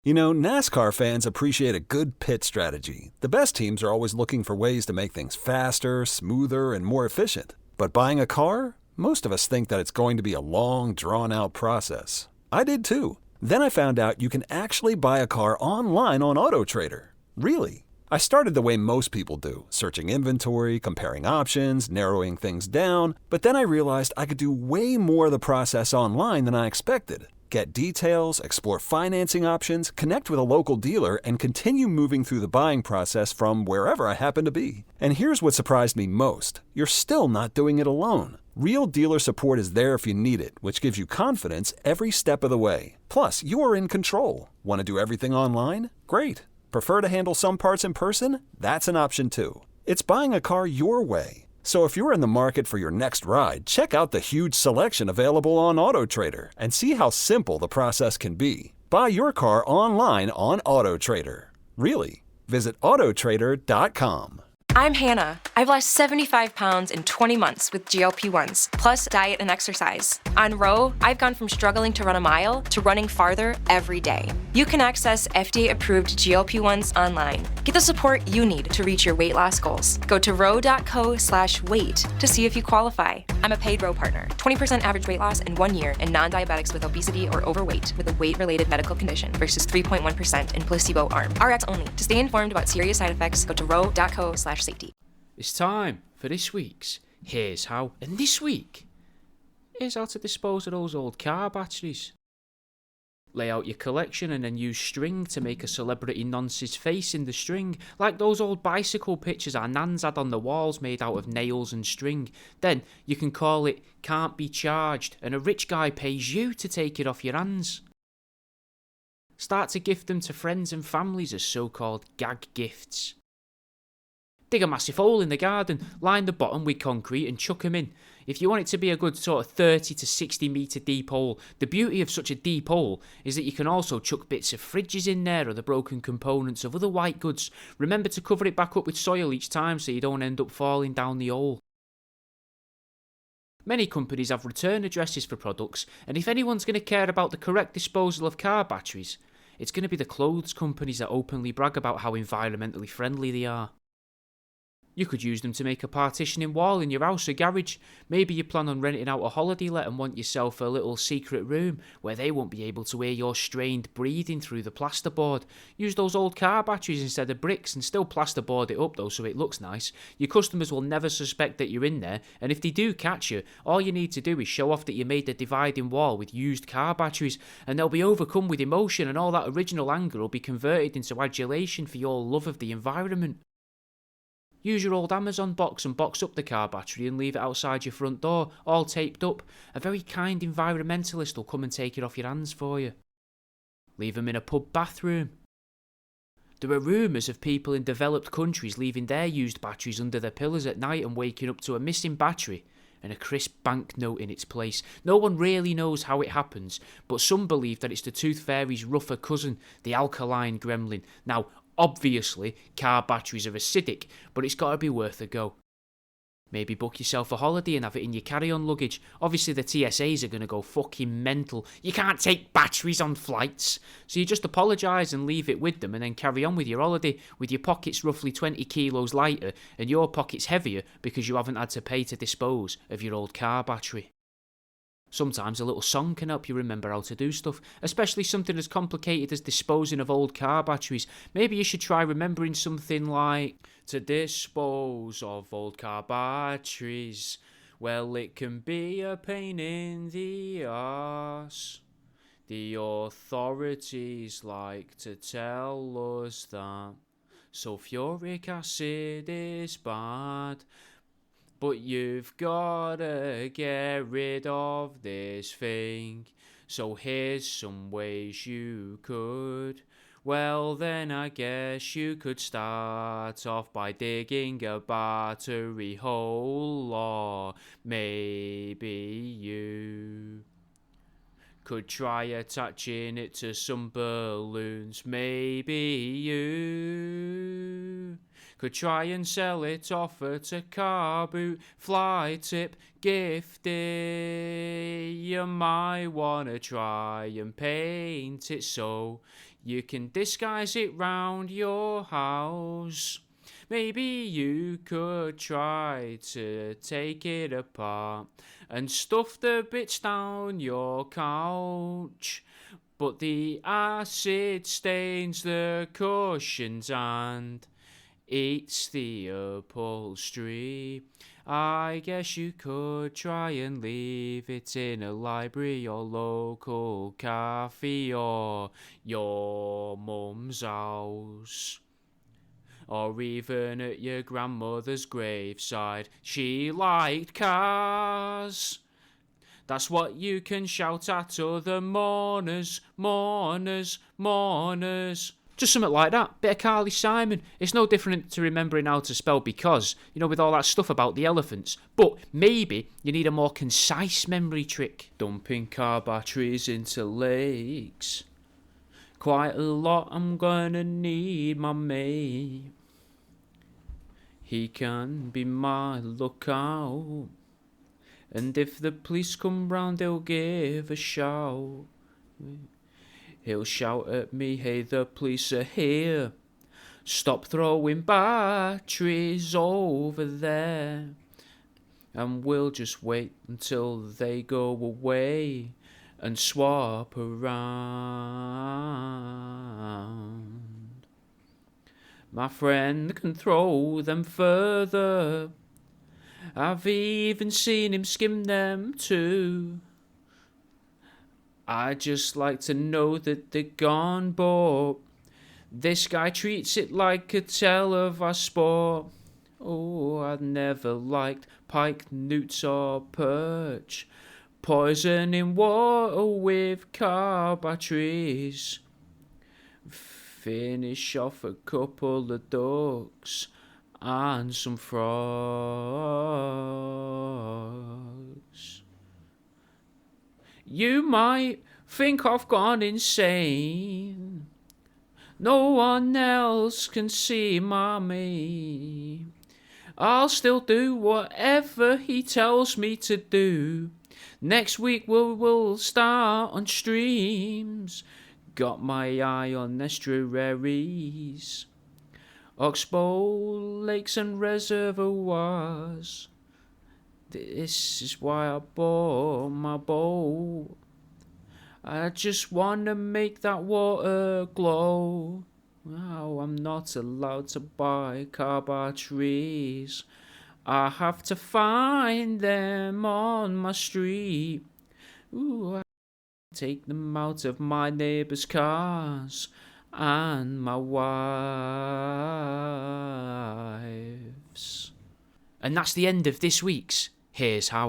You know, NASCAR fans appreciate a good pit strategy. The best teams are always looking for ways to make things faster, smoother, and more efficient. But buying a car? Most of us think that it's going to be a long, drawn-out process. I did too. Then I found out you can actually buy a car online on AutoTrader. Really? I started the way most people do, searching inventory, comparing options, narrowing things down, but then I realized I could do way more of the process online than I expected. Get details, explore financing options, connect with a local dealer, and continue moving through the buying process from wherever I happen to be. And here's what surprised me most. You're still not doing it alone. Real dealer support is there if you need it, which gives you confidence every step of the way. Plus, you are in control. Want to do everything online? Great. Prefer to handle some parts in person? That's an option too. It's buying a car your way. So if you're in the market for your next ride, check out the huge selection available on AutoTrader and see how simple the process can be. Buy your car online on AutoTrader. Really. Visit autotrader.com. I'm Hannah. I've lost 75 pounds in 20 months with GLP-1s, plus diet and exercise. On Row, I've gone from struggling to run a mile to running farther every day. You can access FDA-approved GLP-1s online. Get the support you need to reach your weight loss goals. Go to row.co/weight to see if you qualify. I'm a paid Row partner. 20% average weight loss in 1 year in non-diabetics with obesity or overweight with a weight-related medical condition versus 3.1% in placebo arm. RX only. To stay informed about serious side effects, go to row.co/safety. It's time for this week's Here's How. And this week, here's how to dispose of those old car batteries. Lay out your collection and then use string to make a celebrity nonce's face in the string, like those old bicycle pictures our nans had on the walls made out of nails and string. Then you can call it Can't Be Charged, and a rich guy pays you to take it off your hands. Start to gift them to friends and families as so-called gag gifts. Dig a massive hole in the garden, line the bottom with concrete and chuck them in. If you want it to be a good sort of 30 to 60 metre deep hole, the beauty of such a deep hole is that you can also chuck bits of fridges in there or the broken components of other white goods. Remember to cover it back up with soil each time so you don't end up falling down the hole. Many companies have return addresses for products, and if anyone's going to care about the correct disposal of car batteries, it's going to be the clothes companies that openly brag about how environmentally friendly they are. You could use them to make a partitioning wall in your house or garage. Maybe you plan on renting out a holiday let and want yourself a little secret room where they won't be able to hear your strained breathing through the plasterboard. Use those old car batteries instead of bricks and still plasterboard it up though so it looks nice. Your customers will never suspect that you're in there, and if they do catch you, all you need to do is show off that you made the dividing wall with used car batteries, and they'll be overcome with emotion, and all that original anger will be converted into adulation for your love of the environment. Use your old Amazon box and box up the car battery and leave it outside your front door, all taped up. A very kind environmentalist will come and take it off your hands for you. Leave them in a pub bathroom. There are rumours of people in developed countries leaving their used batteries under their pillows at night and waking up to a missing battery and a crisp banknote in its place. No one really knows how it happens, but some believe that it's the Tooth Fairy's rougher cousin, the alkaline gremlin. Now, obviously, car batteries are acidic, but it's got to be worth a go. Maybe book yourself a holiday and have it in your carry-on luggage. Obviously, the TSAs are going to go fucking mental. You can't take batteries on flights. So you just apologise and leave it with them and then carry on with your holiday with your pockets roughly 20 kilos lighter and your pockets heavier because you haven't had to pay to dispose of your old car battery. Sometimes a little song can help you remember how to do stuff, especially something as complicated as disposing of old car batteries. Maybe you should try remembering something like, to dispose of old car batteries, well, it can be a pain in the arse. The authorities like to tell us that sulfuric acid is bad, but you've gotta get rid of this thing. So here's some ways you could. Well, then I guess you could start off by digging a battery hole, or maybe you could try attaching it to some balloons. Maybe you could try and sell it off at a car boot, fly tip, gift it. You might wanna try and paint it so You can disguise it round your house. Maybe you could try to take it apart and stuff the bits down your couch. But the acid stains the cushions and eats the upholstery. I guess you could try and leave it in a library or local cafe or your mum's house. Or even at your grandmother's graveside. She liked cars. That's what you can shout at other mourners, mourners, mourners. Just something like that. Bit of Carly Simon. It's no different to remembering how to spell because, with all that stuff about the elephants. But maybe you need a more concise memory trick. Dumping car batteries into lakes. Quite a lot I'm gonna need my mate. He can be my lookout. And if the police come round, he'll give a shout. He'll shout at me, hey, the police are here. Stop throwing batteries over there. And we'll just wait until they go away and swap around. My friend can throw them further. I've even seen him skim them too. I just like to know that they're gone, but this guy treats it like a televised sport. Oh, I've never liked pike, newts or perch. Poisoning water with car batteries. Finish off a couple of ducks and some frogs. You might think I've gone insane. No one else can see my me. I'll still do whatever he tells me to do. Next week we'll start on streams. Got my eye on estuaries. Oxbow lakes and reservoirs. This is why I bought my boat. I just wanna make that water glow. Now I'm not allowed to buy car batteries. I have to find them on my street. Ooh, I take them out of my neighbours' cars and my wife's. And that's the end of this week's Here's How.